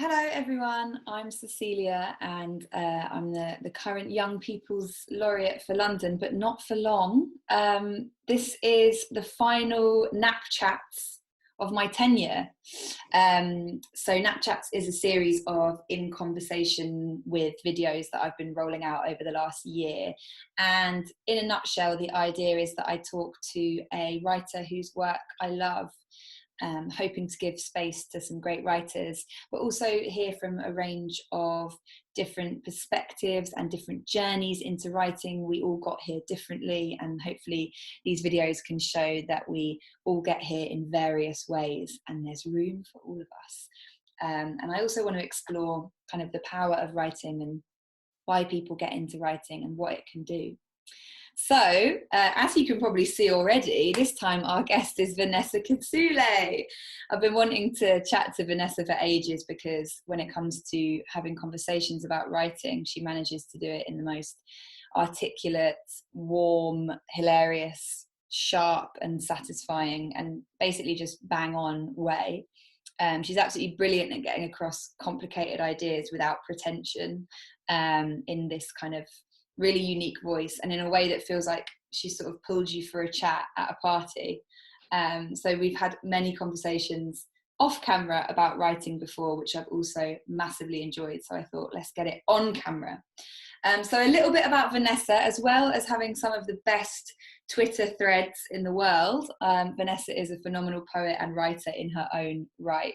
Hello everyone, I'm Cecilia and I'm the current Young People's Laureate for London, but not for long. This is the final KnappChats of my tenure. So KnappChats is a series of in conversation with videos that I've been rolling out over the last year. And in a nutshell, the idea is that I talk to a writer whose work I love, hoping to give space to some great writers, but also hear from a range of different perspectives and different journeys into writing. We all got here differently, and hopefully these videos can show that we all get here in various ways and there's room for all of us. And I also want to explore kind of the power of writing and why people get into writing and what it can do. So, as you can probably see already, this time our guest is Vanessa Kisuule. I've been wanting to chat to Vanessa for ages because when it comes to having conversations about writing, she manages to do it in the most articulate, warm, hilarious, sharp and satisfying and basically just bang on way. She's absolutely brilliant at getting across complicated ideas without pretension, in this kind of really unique voice and in a way that feels like she sort of pulled you for a chat at a party. So we've had many conversations off camera about writing before, which I've also massively enjoyed. So I thought, let's get it on camera. So a little bit about Vanessa, as well as having some of the best Twitter threads in the world. Vanessa is a phenomenal poet and writer in her own right.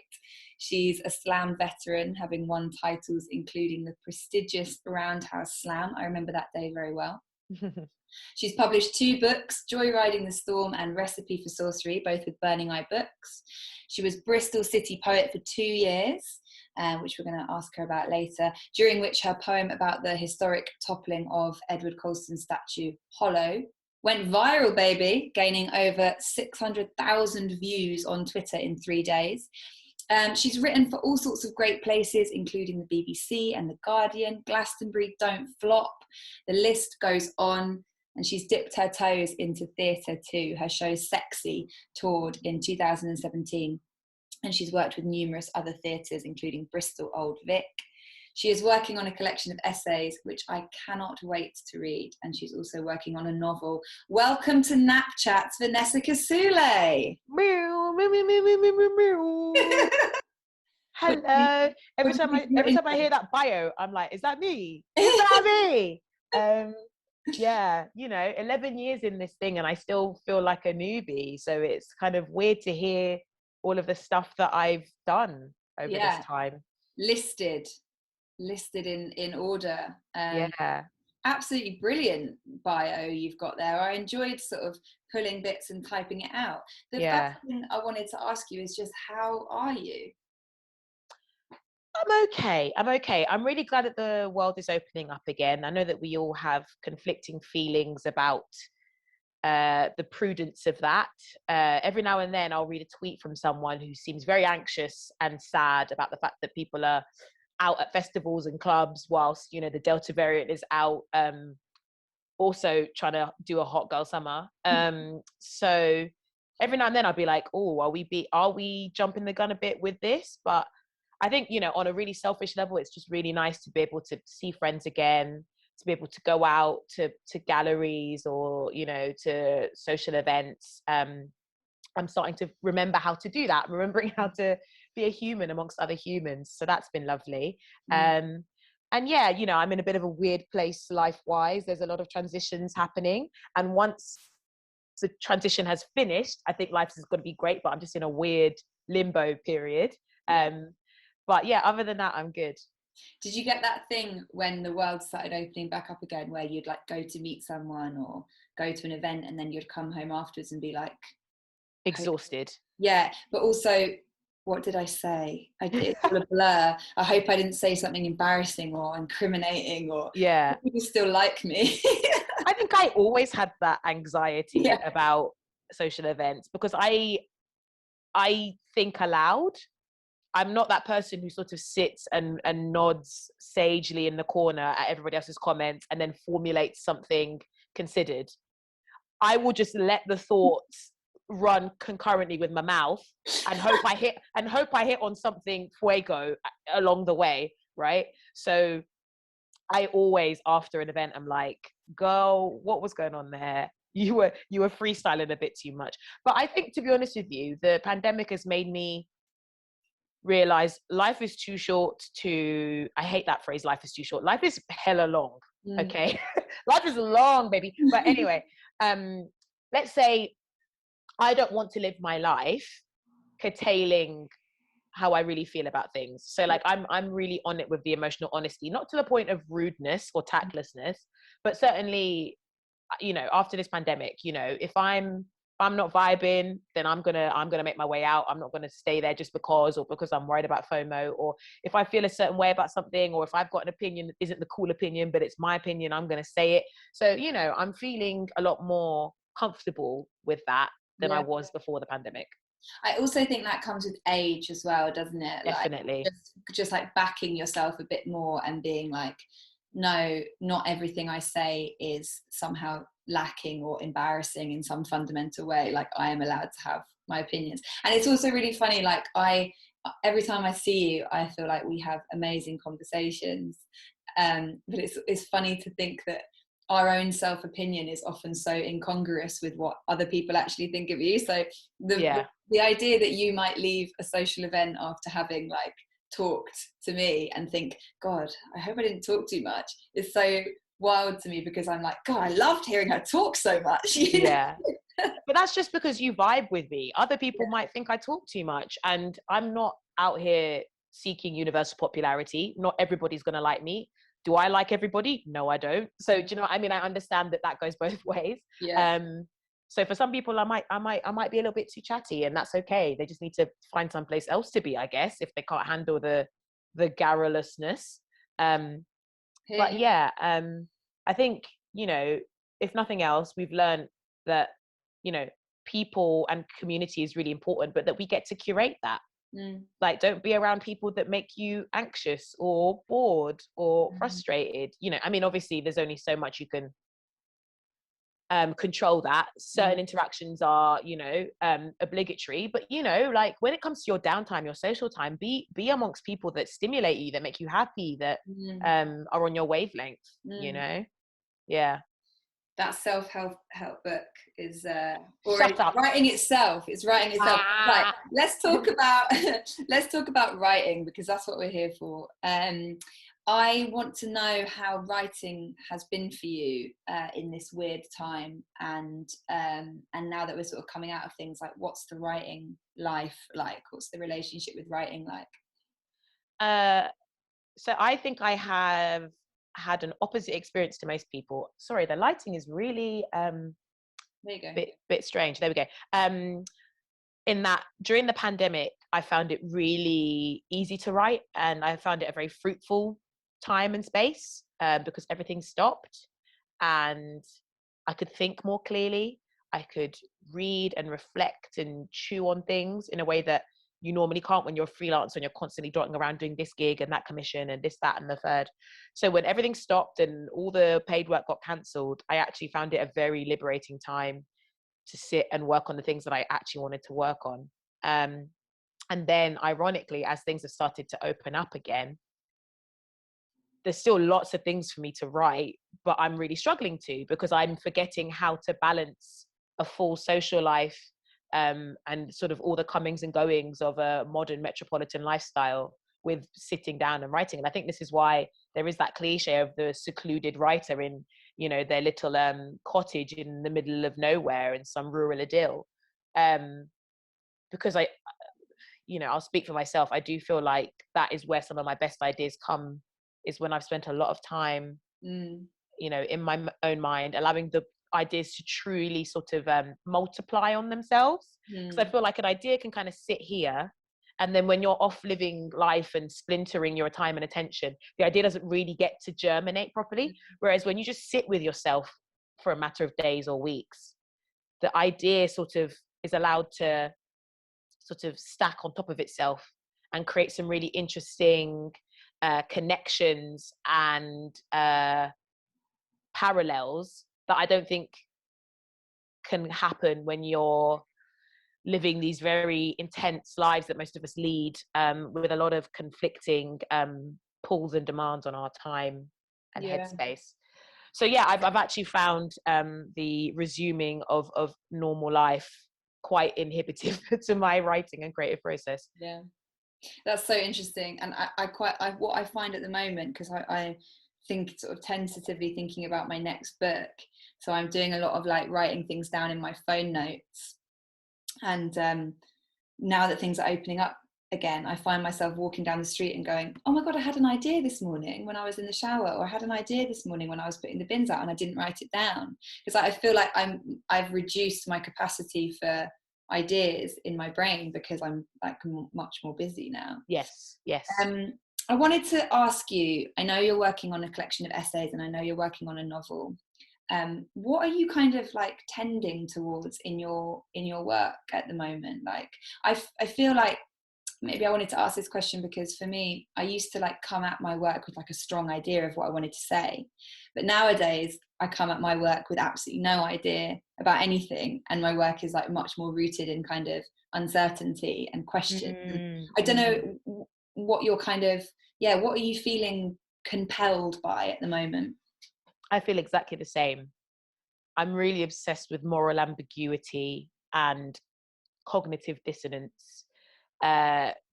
She's a slam veteran, having won titles including the prestigious Roundhouse Slam. I remember that day very well. She's published 2 books, Joyriding the Storm and Recipe for Sorcery, both with Burning Eye Books. She was Bristol City Poet for 2 years, which we're going to ask her about later, during which her poem about the historic toppling of Edward Colston's statue, Hollow, went viral, baby, gaining over 600,000 views on Twitter in 3 days. She's written for all sorts of great places, including the BBC and The Guardian, Glastonbury, Don't Flop. The list goes on, and she's dipped her toes into theatre too. Her show Sexy toured in 2017, and she's worked with numerous other theatres, including Bristol Old Vic. She is working on a collection of essays, which I cannot wait to read, and she's also working on a novel. Welcome to KnappChats, Vanessa Kisuule. Hello. Every time I hear that bio, I'm like, is that me? Is that me? Yeah, 11 years in this thing and I still feel like a newbie. So it's kind of weird to hear all of the stuff that I've done over this time. Listed in order. Yeah. Absolutely brilliant bio you've got there. I enjoyed sort of pulling bits and typing it out. The first thing I wanted to ask you is just, how are you? I'm okay. I'm really glad that the world is opening up again. I know that we all have conflicting feelings about the prudence of that. Every now and then I'll read a tweet from someone who seems very anxious and sad about the fact that people are out at festivals and clubs whilst, the Delta variant is out, also trying to do a hot girl summer. So every now and then I'll be like, oh, are we jumping the gun a bit with this? But I think, on a really selfish level, it's just really nice to be able to see friends again, to be able to go out to galleries or, to social events. I'm starting to remember how to do that, remembering how to be a human amongst other humans. So that's been lovely. And yeah, I'm in a bit of a weird place life-wise. There's a lot of transitions happening. And once the transition has finished, I think life is going to be great, but I'm just in a weird limbo period. But yeah, other than that, I'm good. Did you get that thing when the world started opening back up again where you'd like go to meet someone or go to an event and then you'd come home afterwards and be like, exhausted? Yeah, but also, what did I say? It's all a blur. I hope I didn't say something embarrassing or incriminating, or people still like me. I think I always had that anxiety about social events because I think aloud. I'm not that person who sort of sits and nods sagely in the corner at everybody else's comments and then formulates something considered. I will just let the thoughts run concurrently with my mouth and hope I hit on something fuego along the way, right? So I always, after an event, I'm like, girl, what was going on there? You were freestyling a bit too much. But I think, to be honest with you, the pandemic has made me realize life is too short to, I hate that phrase, life is too short. Life is hella long, okay? Life is long, baby. But anyway, let's say I don't want to live my life curtailing how I really feel about things. So like I'm really on it with the emotional honesty, not to the point of rudeness or tactlessness, but certainly, you know, after this pandemic, you know, if I'm not vibing, then I'm gonna make my way out. I'm not gonna stay there just because, or because I'm worried about FOMO, or if I feel a certain way about something, or if I've got an opinion that isn't the cool opinion, but it's my opinion, I'm gonna say it. So, you know, I'm feeling a lot more comfortable with that than I was before the pandemic. I also think that comes with age as well, doesn't it? Definitely. Like just like backing yourself a bit more and being like, no, not everything I say is somehow lacking or embarrassing in some fundamental way. Like I am allowed to have my opinions. And it's also really funny, like every time I see you, I feel like we have amazing conversations. But it's funny to think that our own self-opinion is often so incongruous with what other people actually think of you. So the idea that you might leave a social event after having like talked to me and think, God, I hope I didn't talk too much, is so wild to me, because I'm like, God, I loved hearing her talk so much. Yeah. But that's just because you vibe with me. Other people might think I talk too much, and I'm not out here seeking universal popularity. Not everybody's going to like me. Do I like everybody? No, I don't. So do you know what I mean? I understand that goes both ways. So for some people, I might be a little bit too chatty, and that's okay. They just need to find someplace else to be, I guess, if they can't handle the garrulousness. But yeah, I think, you know, if nothing else, we've learned that, you know, people and community is really important, but that we get to curate that. Like, don't be around people that make you anxious or bored or frustrated. You know, I mean, obviously there's only so much you can control that. Certain interactions are, you know, obligatory, but you know, like when it comes to your downtime, your social time, be amongst people that stimulate you, that make you happy, that are on your wavelength, you know. That self-help book is Shut up. writing itself. It's writing itself. Right, let's talk about writing, because that's what we're here for. I want to know how writing has been for you in this weird time, and now that we're sort of coming out of things, like what's the writing life like? What's the relationship with writing like? So I think I have had an opposite experience to most people. Sorry, the lighting is really there you go. bit strange. There we go. In that during the pandemic, I found it really easy to write, and I found it a very fruitful time and space because everything stopped and I could think more clearly. I could read and reflect and chew on things in a way that you normally can't when you're a freelancer and you're constantly dotting around doing this gig and that commission and this, that, and the third. So when everything stopped and all the paid work got cancelled, I actually found it a very liberating time to sit and work on the things that I actually wanted to work on. And then ironically, as things have started to open up again, there's still lots of things for me to write, but I'm really struggling to, because I'm forgetting how to balance a full social life and sort of all the comings and goings of a modern metropolitan lifestyle with sitting down and writing. And I think this is why there is that cliche of the secluded writer in, you know, their little cottage in the middle of nowhere in some rural idyll. Because you know, I'll speak for myself. I do feel like that is where some of my best ideas come, is when I've spent a lot of time, you know, in my own mind, allowing the ideas to truly sort of multiply on themselves. Because I feel like an idea can kind of sit here, and then when you're off living life and splintering your time and attention, the idea doesn't really get to germinate properly. Whereas when you just sit with yourself for a matter of days or weeks, the idea sort of is allowed to sort of stack on top of itself and create some really interesting connections and parallels that I don't think can happen when you're living these very intense lives that most of us lead, with a lot of conflicting pulls and demands on our time and headspace. So yeah, I've actually found the resuming of normal life quite inhibitive to my writing and creative process. Yeah, that's so interesting. And what I find at the moment, because I think sort of tentatively thinking about my next book, so I'm doing a lot of like writing things down in my phone notes, and now that things are opening up again, I find myself walking down the street and going, oh my God, I had an idea this morning when I was in the shower, or I had an idea this morning when I was putting the bins out and I didn't write it down. Because I feel like I've reduced my capacity for ideas in my brain because I'm like much more busy now. Yes. I wanted to ask you, I know you're working on a collection of essays and I know you're working on a novel. What are you kind of like tending towards in your work at the moment? Like I feel like maybe I wanted to ask this question because for me, I used to like come at my work with like a strong idea of what I wanted to say, but nowadays I come at my work with absolutely no idea about anything, and my work is like much more rooted in kind of uncertainty and questions. I don't know what you're kind of, what are you feeling compelled by at the moment? I feel exactly the same. I'm really obsessed with moral ambiguity and cognitive dissonance.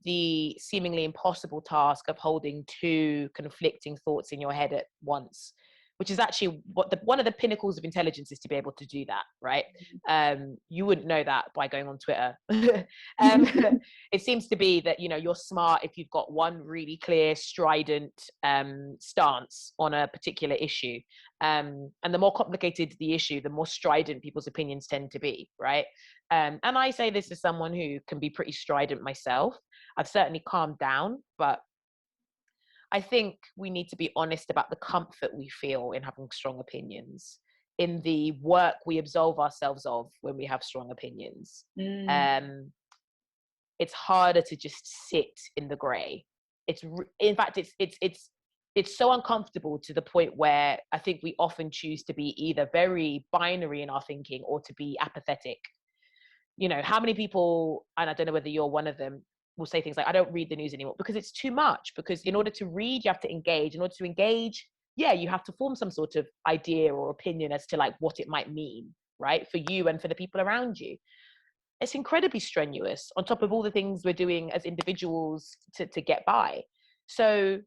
The seemingly impossible task of holding two conflicting thoughts in your head at once, which is actually one of the pinnacles of intelligence, is to be able to do that, right? You wouldn't know that by going on Twitter. It seems to be that, you're smart if you've got one really clear, strident stance on a particular issue. And the more complicated the issue, the more strident people's opinions tend to be, right? And I say this as someone who can be pretty strident myself. I've certainly calmed down, but I think we need to be honest about the comfort we feel in having strong opinions, in the work we absolve ourselves of when we have strong opinions. It's harder to just sit in the gray. In fact, it's so uncomfortable to the point where I think we often choose to be either very binary in our thinking or to be apathetic. How many people, and I don't know whether you're one of them, will say things like, I don't read the news anymore because it's too much. Because in order to read, you have to engage. In order to engage, you have to form some sort of idea or opinion as to like what it might mean, right? For you and for the people around you. It's incredibly strenuous on top of all the things we're doing as individuals to get by. So,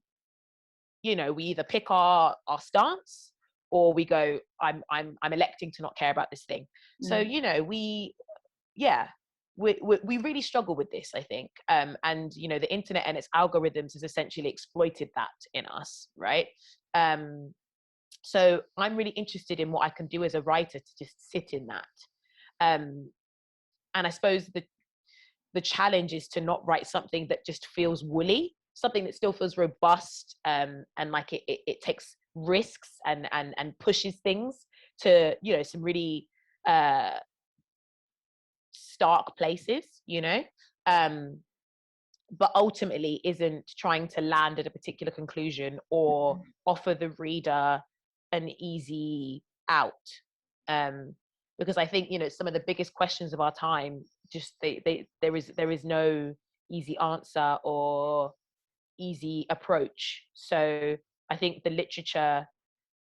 we either pick our stance or we go, I'm electing to not care about this thing. So, we really struggle with this, I think. And, the internet and its algorithms has essentially exploited that in us, right? So I'm really interested in what I can do as a writer to just sit in that. And I suppose the challenge is to not write something that just feels woolly, something that still feels robust, and like it takes risks and pushes things to, some really stark places, but ultimately isn't trying to land at a particular conclusion or offer the reader an easy out. Because I think, some of the biggest questions of our time, just there is no easy answer or easy approach. So I think the literature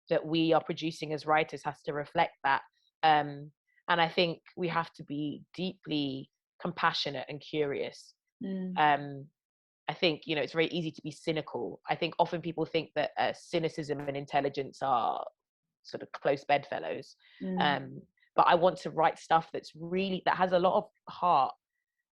that we are producing as writers has to reflect that. And I think we have to be deeply compassionate and curious. I think, it's very easy to be cynical. I think often people think that cynicism and intelligence are sort of close bedfellows. But I want to write stuff that has a lot of heart.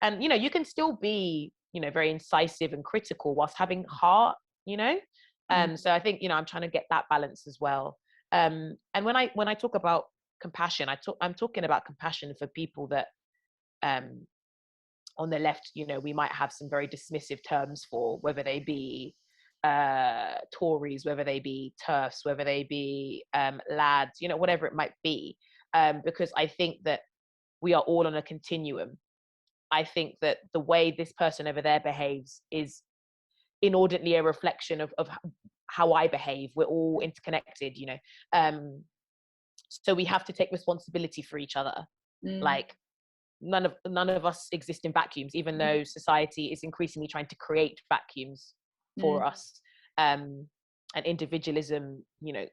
And, you can still be, very incisive and critical whilst having heart, So I think, I'm trying to get that balance as well. And when I talk about compassion, I'm talking about compassion for people that on the left, we might have some very dismissive terms for, whether they be Tories, whether they be TERFs, whether they be lads, whatever it might be. Because I think that we are all on a continuum. I think that the way this person over there behaves is inordinately a reflection of how I behave. We're all interconnected, so we have to take responsibility for each other. Like, none of us exist in vacuums, even though society is increasingly trying to create vacuums for us. And individualism, you know,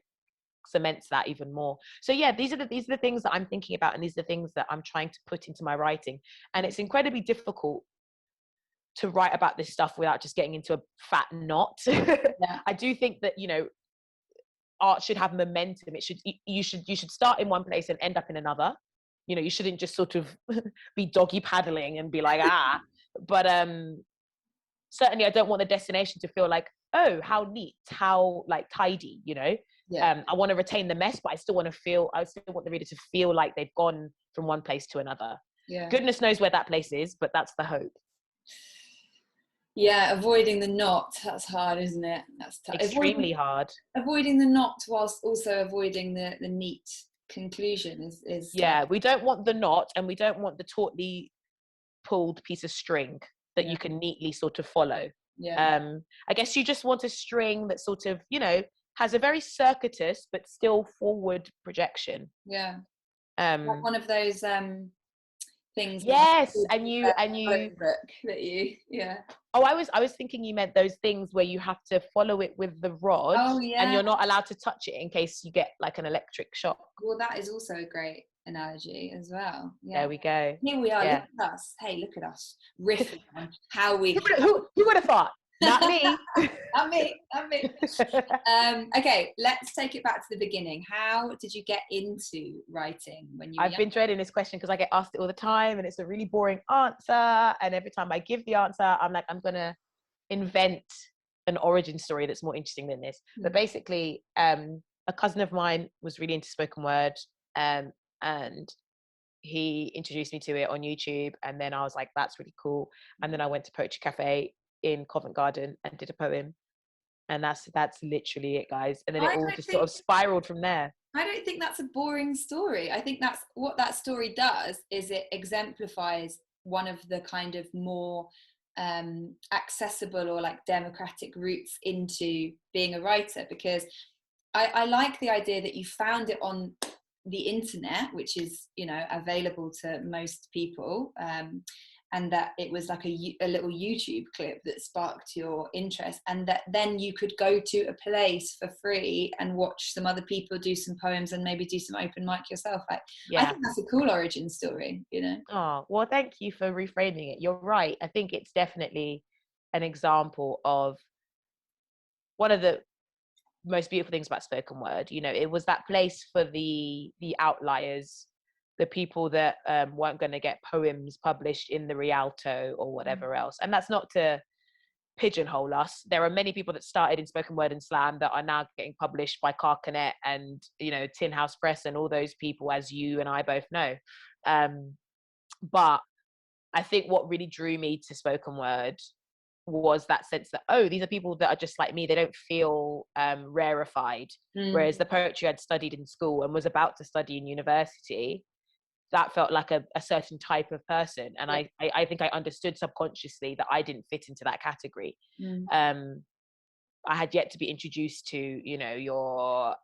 cements that even more. So yeah, these are the things that I'm thinking about, and these are the things that I'm trying to put into my writing. And it's incredibly difficult to write about this stuff without just getting into a fat knot. I do think that, you know, art should have momentum. You should start in one place and end up in another. You know, you shouldn't just sort of be doggy paddling and be like, but certainly I don't want the destination to feel like, oh, how neat, how like tidy, you know. I want to retain the mess, but I still want the reader to feel like they've gone from one place to another. Goodness knows where that place is, but that's the hope. Avoiding the knot, that's hard, isn't it? That's extremely hard. Avoiding the knot whilst also avoiding the neat conclusion is we don't want the knot, and we don't want the tautly pulled piece of string that you can neatly sort of follow. I guess you just want a string that sort of, you know, has a very circuitous but still forward projection. Like one of those things. Yes, and you book that you I was thinking you meant those things where you have to follow it with the rod, and you're not allowed to touch it in case you get like an electric shock. Well, that is also a great analogy as well. There we go. Here we are. Look at us. Hey, look at us riffing on how we. Who would have thought? Not me. Not me. Okay, let's take it back to the beginning. How did you get into writing when you were I've been dreading this question because I get asked it all the time, and it's a really boring answer. And every time I give the answer, I'm like, I'm going to invent an origin story that's more interesting than this. But basically, a cousin of mine was really into spoken word, and he introduced me to it on YouTube. And then I was like, that's really cool. And then I went to Poetry Cafe in Covent Garden and did a poem, and that's literally it, guys. And then it all just sort of spiraled from there. I don't think that's a boring story. I think that's what that story does, is it exemplifies one of the kind of more accessible or like democratic routes into being a writer, because I like the idea that you found it on the internet, which is, you know, available to most people, and that it was like a little YouTube clip that sparked your interest, and that then you could go to a place for free and watch some other people do some poems and maybe do some open mic yourself. Like, I think that's a cool origin story, you know? Oh, well, thank you for reframing it. You're right. I think it's definitely an example of one of the most beautiful things about spoken word. You know, it was that place for the outliers, the people that weren't going to get poems published in the Rialto or whatever else. And that's not to pigeonhole us. There are many people that started in spoken word and slam that are now getting published by Carcanet and, you know, Tin House Press and all those people, as you and I both know. But I think what really drew me to spoken word was that sense that, oh, these are people that are just like me. They don't feel rarefied. Whereas the poetry I'd studied in school and was about to study in university, that felt like a certain type of person. And I think I understood subconsciously that I didn't fit into that category. I had yet to be introduced to, you know, your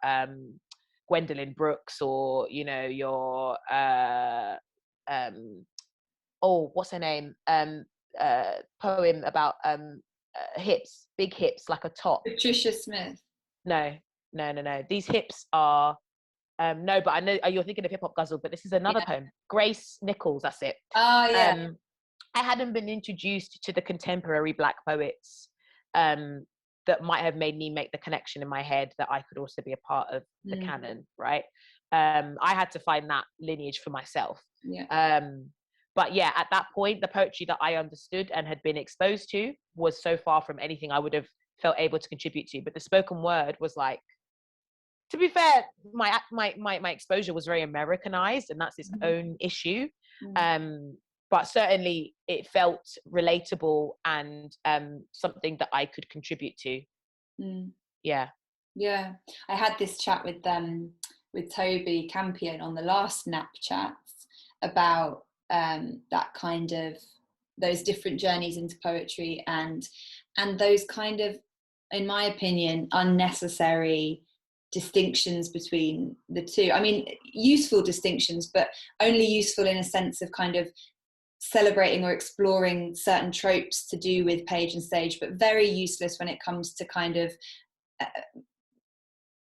Gwendolyn Brooks, or, you know, your what's her name? Poem about hips, big hips like a top. Patricia Smith. No. These hips are no, but I know you're thinking of Hip Hop Guzzle, but this is another poem. Grace Nichols, that's it. Oh yeah. I hadn't been introduced to the contemporary Black poets that might have made me make the connection in my head that I could also be a part of the canon, right? I had to find that lineage for myself. But yeah, at that point, the poetry that I understood and had been exposed to was so far from anything I would have felt able to contribute to. But the spoken word was like, to be fair, my exposure was very Americanized, and that's its own issue. But certainly it felt relatable and something that I could contribute to. Yeah. I had this chat with Toby Campion on the last KnappChats about that kind of, those different journeys into poetry and those kind of, in my opinion, unnecessary distinctions between the two. I mean, useful distinctions, but only useful in a sense of kind of celebrating or exploring certain tropes to do with page and stage, but very useless when it comes to kind of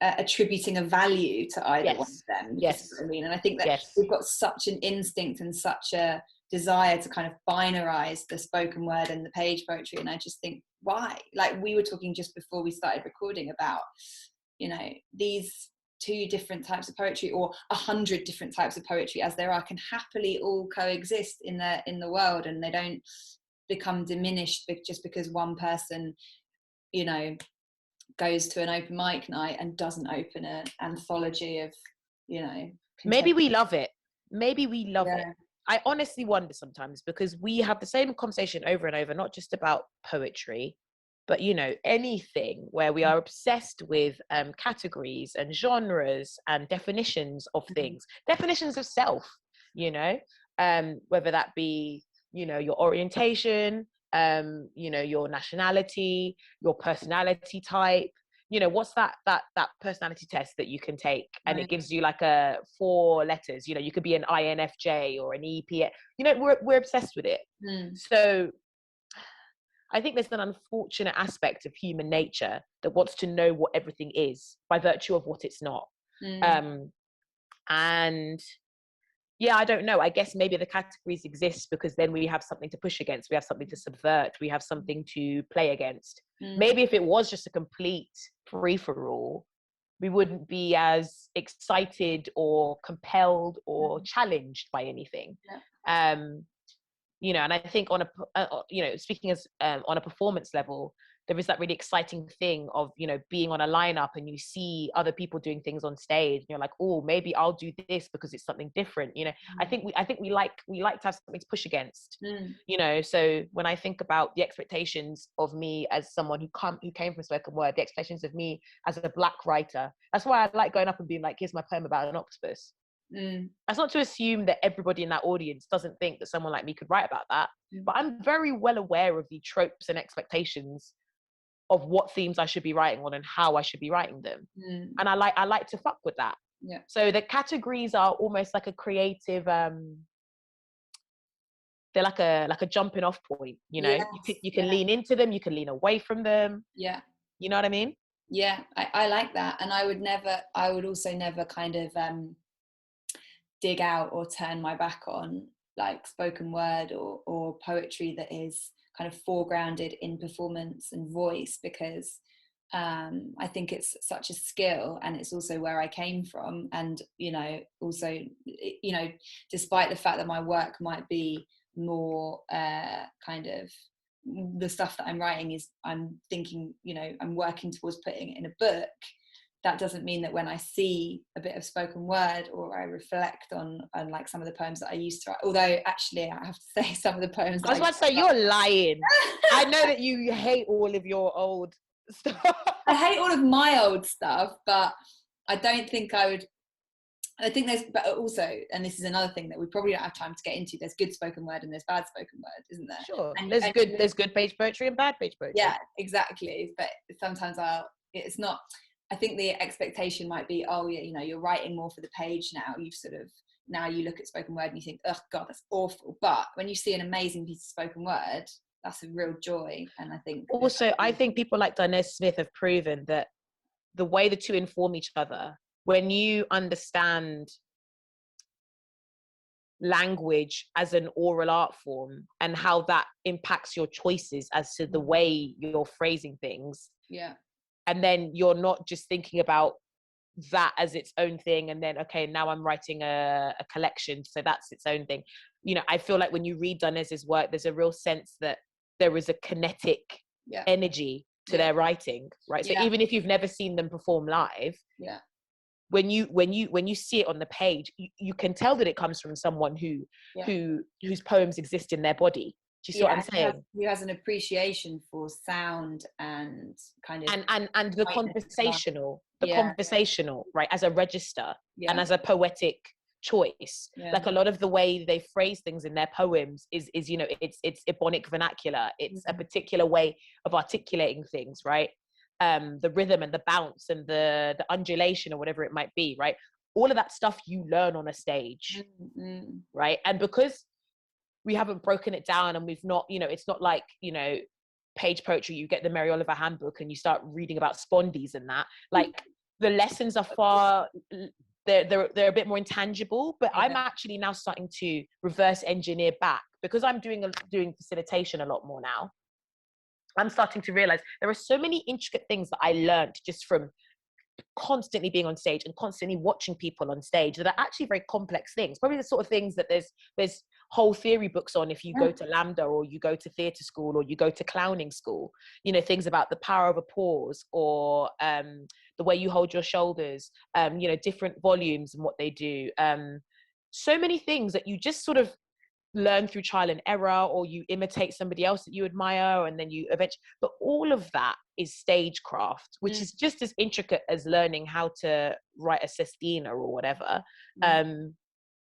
attributing a value to either one of them. Yes. I mean, and I think that we've got such an instinct and such a desire to kind of binarize the spoken word and the page poetry, and I just think, why? Like, we were talking just before we started recording about, you know, these 2 different types of poetry, or 100 different types of poetry as there are, can happily all coexist in the world, and they don't become diminished just because one person, you know, goes to an open mic night and doesn't open an anthology of, you know, maybe we love it. Maybe we love yeah. it. I honestly wonder sometimes, because we have the same conversation over and over, not just about poetry, but, you know, anything where we are obsessed with categories and genres and definitions of things, definitions of self, you know, whether that be, you know, your orientation, you know, your nationality, your personality type. You know, what's that personality test that you can take, and it gives you like 4 letters. You know, you could be an INFJ or an EPA. You know, we're obsessed with it. So I think there's an unfortunate aspect of human nature that wants to know what everything is by virtue of what it's not. And yeah, I don't know. I guess maybe the categories exist because then we have something to push against. We have something to subvert. We have something to play against. Maybe if it was just a complete free-for-all, we wouldn't be as excited or compelled or challenged by anything. You know, and I think on you know, speaking as on a performance level, there is that really exciting thing of, you know, being on a lineup and you see other people doing things on stage and you're like, oh, maybe I'll do this because it's something different. You know, I think we like to have something to push against. You know, so when I think about the expectations of me as someone who came from spoken word, the expectations of me as a Black writer, that's why I like going up and being like, here's my poem about an octopus. That's not to assume that everybody in that audience doesn't think that someone like me could write about that, but I'm very well aware of the tropes and expectations of what themes I should be writing on and how I should be writing them. And I like to fuck with that. So the categories are almost like a creative they're like a jumping off point, you know. You can lean into them, you can lean away from them. You know what I mean? I like that. And I would also never kind of dig out or turn my back on like spoken word or poetry that is kind of foregrounded in performance and voice, because I think it's such a skill, and it's also where I came from. And, you know, also, you know, despite the fact that my work might be more kind of the stuff that I'm writing is, I'm thinking, you know, I'm working towards putting it in a book, that doesn't mean that when I see a bit of spoken word or I reflect on like some of the poems that I used to write, although actually I have to say some of the poems I was about to say, you're lying. I know that you hate all of your old stuff. I hate all of my old stuff, but I don't think I would. I think there's, but also, and this is another thing that we probably don't have time to get into, there's good spoken word and there's bad spoken word, isn't there? Sure. And there's good page poetry and bad page poetry. Yeah, exactly. But sometimes it's not, I think the expectation might be, oh yeah, you know, you're writing more for the page now. You've sort of, now you look at spoken word and you think, oh God, that's awful. But when you see an amazing piece of spoken word, that's a real joy. And I think also, I think people like Dinez Smith have proven that the way the two inform each other, when you understand language as an oral art form and how that impacts your choices as to the way you're phrasing things. And then you're not just thinking about that as its own thing and then, okay, now I'm writing a collection, so that's its own thing. You know, I feel like when you read Dinez's work, there's a real sense that there is a kinetic energy to their writing, right? So even if you've never seen them perform live, when you see it on the page, you can tell that it comes from someone whose poems exist in their body. Do you see what I'm saying? He has an appreciation for sound and kind of and the conversational, right, as a register and as a poetic choice. Like a lot of the way they phrase things in their poems is you know, it's Ebonic vernacular. It's a particular way of articulating things, right? the rhythm and the bounce and the undulation or whatever it might be, right? All of that stuff you learn on a stage, right? And because we haven't broken it down and we've not, it's not like, page poetry, you get the Mary Oliver handbook and you start reading about spondies and that, like the lessons are far, they're a bit more intangible, but I'm actually now starting to reverse engineer back because I'm doing facilitation a lot more now. I'm starting to realize there are so many intricate things that I learned just from constantly being on stage and constantly watching people on stage that are actually very complex things, probably the sort of things that there's whole theory books on if you go to Lambda or you go to theatre school or you go to clowning school, things about the power of a pause or the way you hold your shoulders, different volumes and what they do, so many things that you just sort of learn through trial and error, or you imitate somebody else that you admire and then you eventually, but all of that is stagecraft, which is just as intricate as learning how to write a sestina or whatever.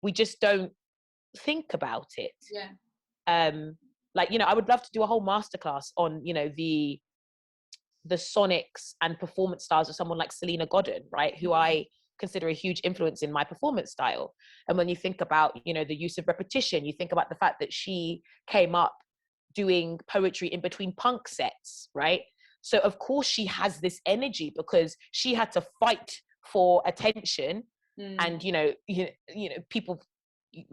We just don't think about it. I would love to do a whole masterclass on the sonics and performance styles of someone like Selena Godin, right, who I consider a huge influence in my performance style. And when you think about, the use of repetition, you think about the fact that she came up doing poetry in between punk sets, right? So of course she has this energy because she had to fight for attention and, people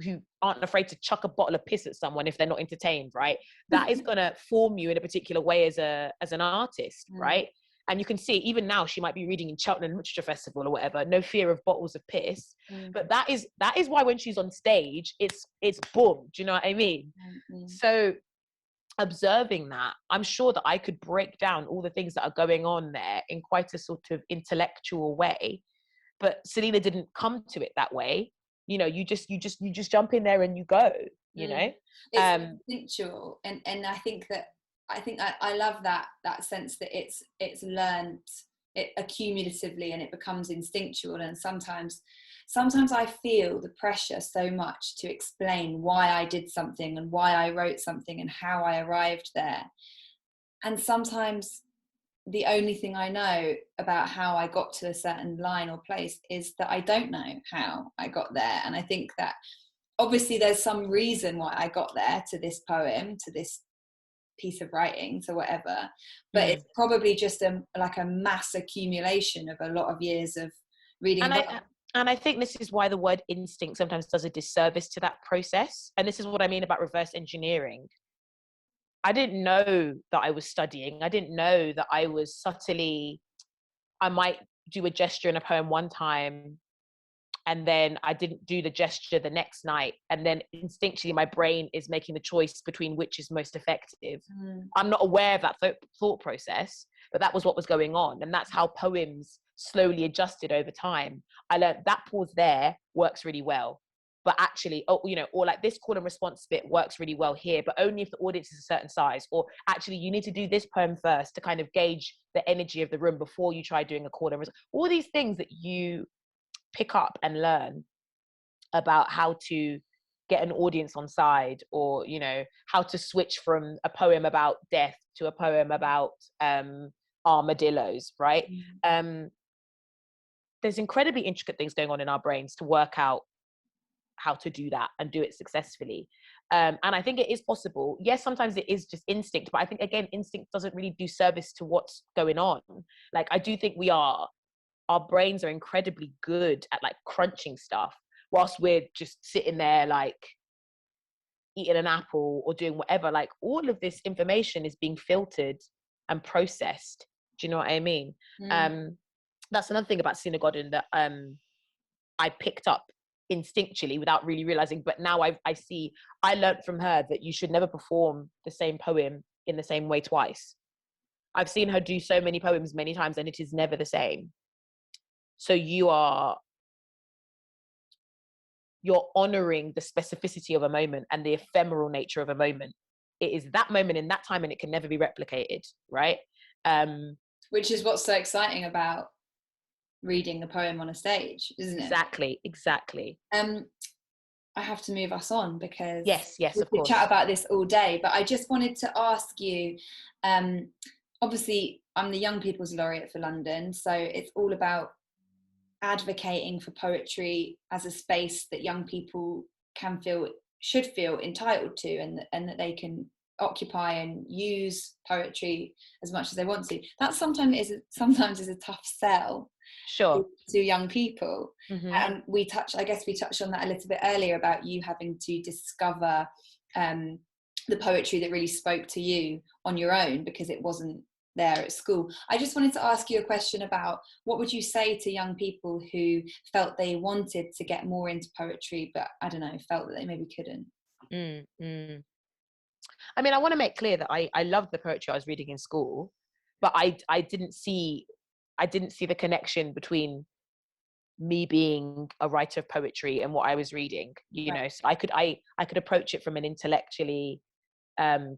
who aren't afraid to chuck a bottle of piss at someone if they're not entertained, right? That is going to form you in a particular way as an artist, right? And you can see even now she might be reading in Cheltenham Literature Festival or whatever, no fear of bottles of piss. But that is why when she's on stage, it's boom. Do you know what I mean? So observing that, I'm sure that I could break down all the things that are going on there in quite a sort of intellectual way. But Selena didn't come to it that way. You just jump in there and you go. It's instinctual, and I think I love that sense that it's learned it accumulatively and it becomes instinctual. And sometimes I feel the pressure so much to explain why I did something and why I wrote something and how I arrived there. And sometimes the only thing I know about how I got to a certain line or place is that I don't know how I got there. And I think that obviously there's some reason why I got there, to this poem, to this piece of writing, to whatever, but it's probably just a mass accumulation of a lot of years of reading. And I think this is why the word instinct sometimes does a disservice to that process. And this is what I mean about reverse engineering. I didn't know that I was studying. I didn't know that I was I might do a gesture in a poem one time and then I didn't do the gesture the next night. And then instinctually my brain is making the choice between which is most effective. I'm not aware of that thought process, but that was what was going on. And that's how poems slowly adjusted over time. I learned that pause there works really well. But actually, or like this call and response bit works really well here, but only if the audience is a certain size. Or actually, you need to do this poem first to kind of gauge the energy of the room before you try doing a call and response. All these things that you pick up and learn about how to get an audience on side, or how to switch from a poem about death to a poem about armadillos, right? There's incredibly intricate things going on in our brains to work out how to do that and do it successfully. And I think it is possible. Yes, sometimes it is just instinct, but I think again, instinct doesn't really do service to what's going on. Like, I do think our brains are incredibly good at like crunching stuff whilst we're just sitting there like eating an apple or doing whatever. Like, all of this information is being filtered and processed. Do you know what I mean? That's another thing about Selena Godin that I picked up instinctually without really realizing, but now I learned from her that you should never perform the same poem in the same way twice. I've seen her do so many poems many times and it is never the same. So you're honoring the specificity of a moment and the ephemeral nature of a moment. It is that moment in that time and it can never be replicated, right? Which is what's so exciting about reading a poem on a stage, isn't it? Exactly. I have to move us on because yes, we of could course. chat about this all day, but I just wanted to ask you, obviously I'm the Young People's Laureate for London, so it's all about advocating for poetry as a space that young people should feel entitled to, and that they can occupy and use poetry as much as they want to. That sometimes is a tough sell Sure. to young people. Mm-hmm. And we touched on that a little bit earlier about you having to discover the poetry that really spoke to you on your own because it wasn't there at school. I just wanted to ask you a question about what would you say to young people who felt they wanted to get more into poetry, but I don't know, felt that they maybe couldn't? Mm-hmm. I mean, I want to make clear that I loved the poetry I was reading in school, but I didn't see the connection between me being a writer of poetry and what I was reading, you Right. know. So I could approach it from an intellectually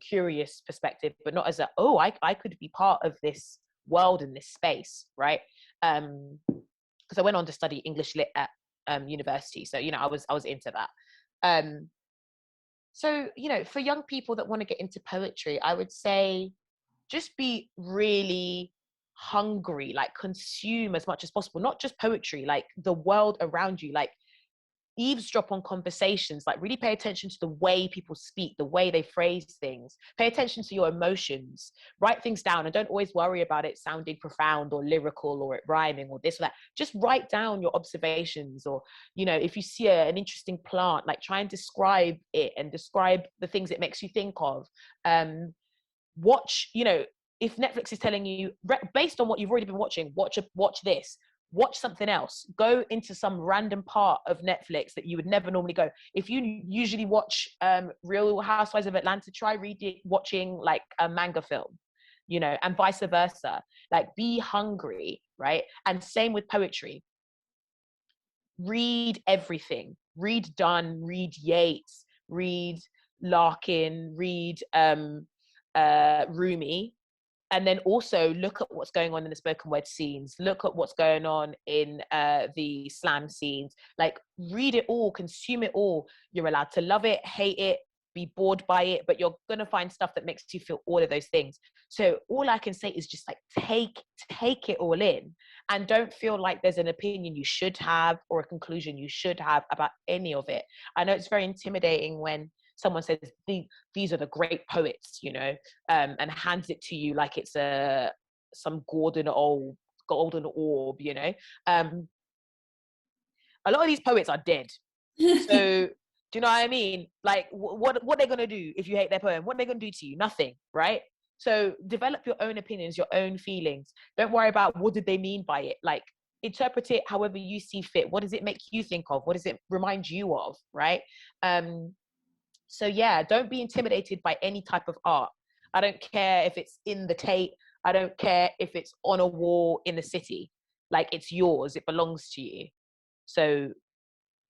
curious perspective, but not as I could be part of this world and this space, right? Because I went on to study English lit at university, so you know I was into that. So you know, for young people that want to get into poetry, I would say just be really hungry, like consume as much as possible, not just poetry, like the world around you, like eavesdrop on conversations, like really pay attention to the way people speak, the way they phrase things, pay attention to your emotions, write things down, and don't always worry about it sounding profound or lyrical or it rhyming or this or that. Just write down your observations, or you know, if you see an interesting plant, like try and describe it and describe the things it makes you think of. Watch, you know, if Netflix is telling you based on what you've already been watching, watch this, watch something else, go into some random part of Netflix that you would never normally go. If you usually watch Real Housewives of Atlanta, try watching like a manga film, you know, and vice versa. Like be hungry, right? And same with poetry. Read everything. Read Donne, read Yeats, read Larkin, read Rumi, and then also look at what's going on in the spoken word scenes, look at what's going on in the slam scenes, like read it all, consume it all. You're allowed to love it, hate it, be bored by it, but you're going to find stuff that makes you feel all of those things. So all I can say is just like take it all in, and don't feel like there's an opinion you should have or a conclusion you should have about any of it. I know it's very intimidating when someone says these are the great poets, you know, and hands it to you like it's some golden orb, you know. A lot of these poets are dead. So do you know what I mean? Like what are they gonna do if you hate their poem? What are they gonna do to you? Nothing, right? So develop your own opinions, your own feelings. Don't worry about what did they mean by it. Like interpret it however you see fit. What does it make you think of? What does it remind you of, right? So yeah, don't be intimidated by any type of art. I don't care if it's in the Tate. I don't care if it's on a wall in the city. Like it's yours. It belongs to you. So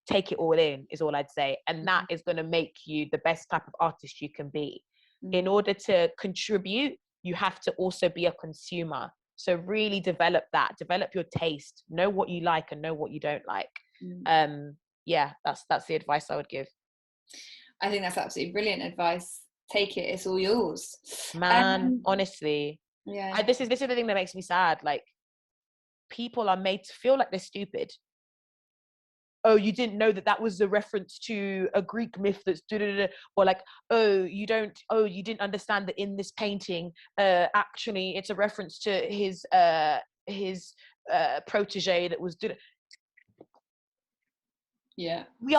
take it all in is all I'd say. And that is going to make you the best type of artist you can be. In order to contribute, you have to also be a consumer. So really develop your taste, know what you like and know what you don't like. Yeah, that's the advice I would give. I think that's absolutely brilliant advice. Take it, it's all yours. Man, honestly. Yeah. This is the thing that makes me sad. Like, people are made to feel like they're stupid. Oh, you didn't know that was a reference to a Greek myth that's or like, oh, you didn't understand that in this painting, actually it's a reference to his protege that was Yeah. We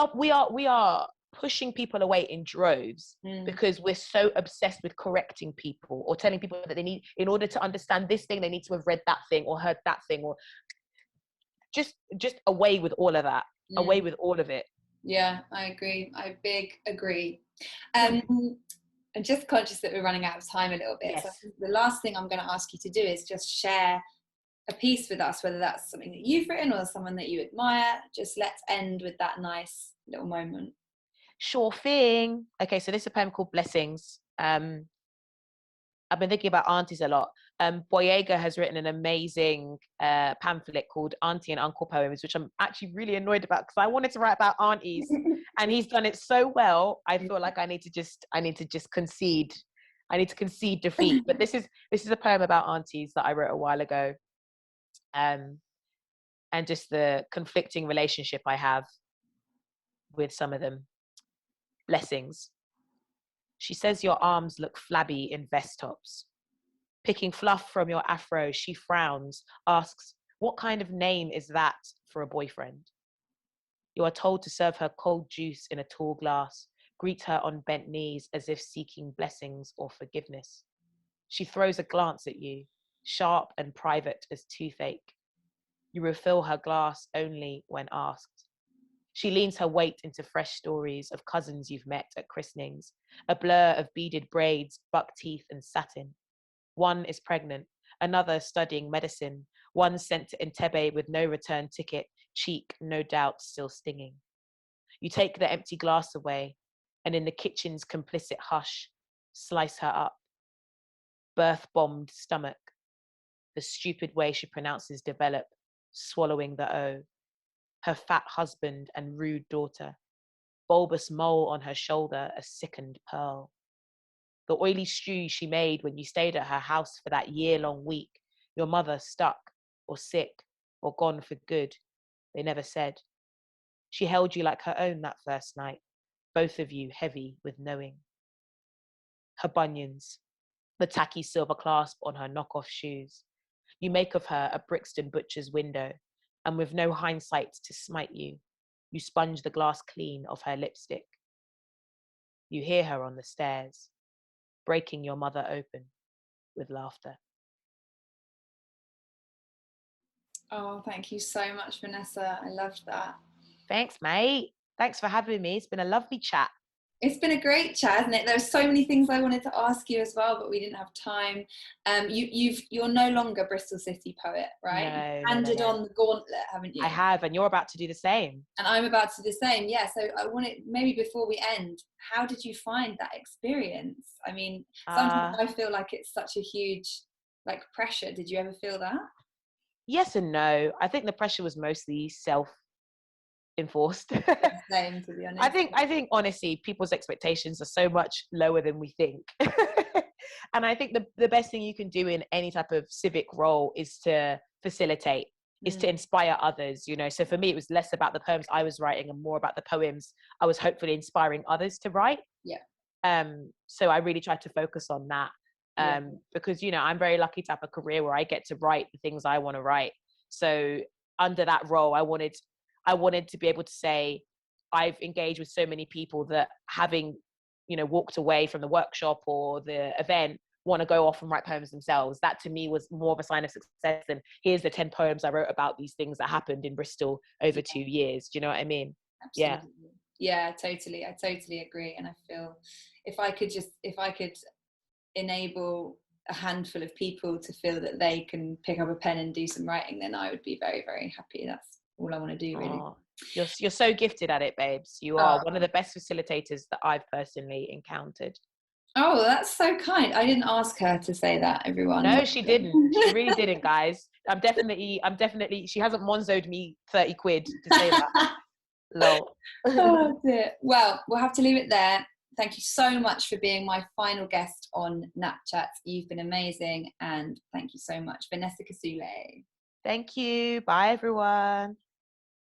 are pushing people away in droves because we're so obsessed with correcting people or telling people that they need, in order to understand this thing, they need to have read that thing or heard that thing, or just away with all of that, away with all of it. Yeah, I agree. I big agree. I'm just conscious that we're running out of time a little bit. Yes. So the last thing I'm going to ask you to do is just share a piece with us, whether that's something that you've written or someone that you admire. Just let's end with that nice little moment. Sure thing. Okay, so this is a poem called Blessings. I've been thinking about aunties a lot. Boyega has written an amazing pamphlet called Auntie and Uncle Poems, which I'm actually really annoyed about because I wanted to write about aunties and he's done it so well. I feel like I need to just concede. I need to concede defeat. But this is a poem about aunties that I wrote a while ago. And just the conflicting relationship I have with some of them. Blessings. She says your arms look flabby in vest tops. Picking fluff from your afro, she frowns, asks, what kind of name is that for a boyfriend? You are told to serve her cold juice in a tall glass, greet her on bent knees as if seeking blessings or forgiveness. She throws a glance at you, sharp and private as toothache. You refill her glass only when asked. She leans her weight into fresh stories of cousins you've met at christenings, a blur of beaded braids, buck teeth, and satin. One is pregnant, another studying medicine, one sent to Entebbe with no return ticket, cheek no doubt still stinging. You take the empty glass away, and in the kitchen's complicit hush, slice her up. Birth-bombed stomach, the stupid way she pronounces develop, swallowing the O. Her fat husband and rude daughter, bulbous mole on her shoulder, a sickened pearl. The oily stew she made when you stayed at her house for that year-long week, your mother stuck, or sick, or gone for good, they never said. She held you like her own that first night, both of you heavy with knowing. Her bunions, the tacky silver clasp on her knockoff shoes. You make of her a Brixton butcher's window, and with no hindsight to smite you, you sponge the glass clean of her lipstick. You hear her on the stairs, breaking your mother open with laughter. Oh, thank you so much, Vanessa. I loved that. Thanks, mate. Thanks for having me. It's been a lovely chat. It's been a great chat, hasn't it? There were so many things I wanted to ask you as well, but we didn't have time. You're no longer Bristol City poet, right? No, You've no, no, handed no. on the gauntlet, haven't you? I have, and you're about to do the same. And I'm about to do the same. Yeah. So I wanted, maybe before we end, how did you find that experience? I mean, sometimes I feel like it's such a huge like pressure. Did you ever feel that? Yes and no. I think the pressure was mostly self-enforced. Same, to be honest. I think honestly, people's expectations are so much lower than we think. And I think the best thing you can do in any type of civic role is to facilitate, is to inspire others, you know. So for me, it was less about the poems I was writing and more about the poems I was hopefully inspiring others to write. Yeah. So I really tried to focus on that. Because, you know, I'm very lucky to have a career where I get to write the things I want to write. So under that role, I wanted to be able to say, I've engaged with so many people that having, you know, walked away from the workshop or the event, want to go off and write poems themselves. That to me was more of a sign of success than here's the 10 poems I wrote about these things that happened in Bristol over 2 years. Do you know what I mean? Absolutely. Yeah, totally. I totally agree. And I feel if I could enable a handful of people to feel that they can pick up a pen and do some writing, then I would be very, very happy. That's all I want to do, really. Oh, you're so gifted at it, babes. You are one of the best facilitators that I've personally encountered. Oh, that's so kind. I didn't ask her to say that, everyone. No, she didn't. She really didn't, guys. I'm definitely, she hasn't monzoed me 30 quid to say that. Lol. Oh, dear. Well, we'll have to leave it there. Thank you so much for being my final guest on KnappChats. You've been amazing. And thank you so much, Vanessa Kisuule. Thank you. Bye, everyone.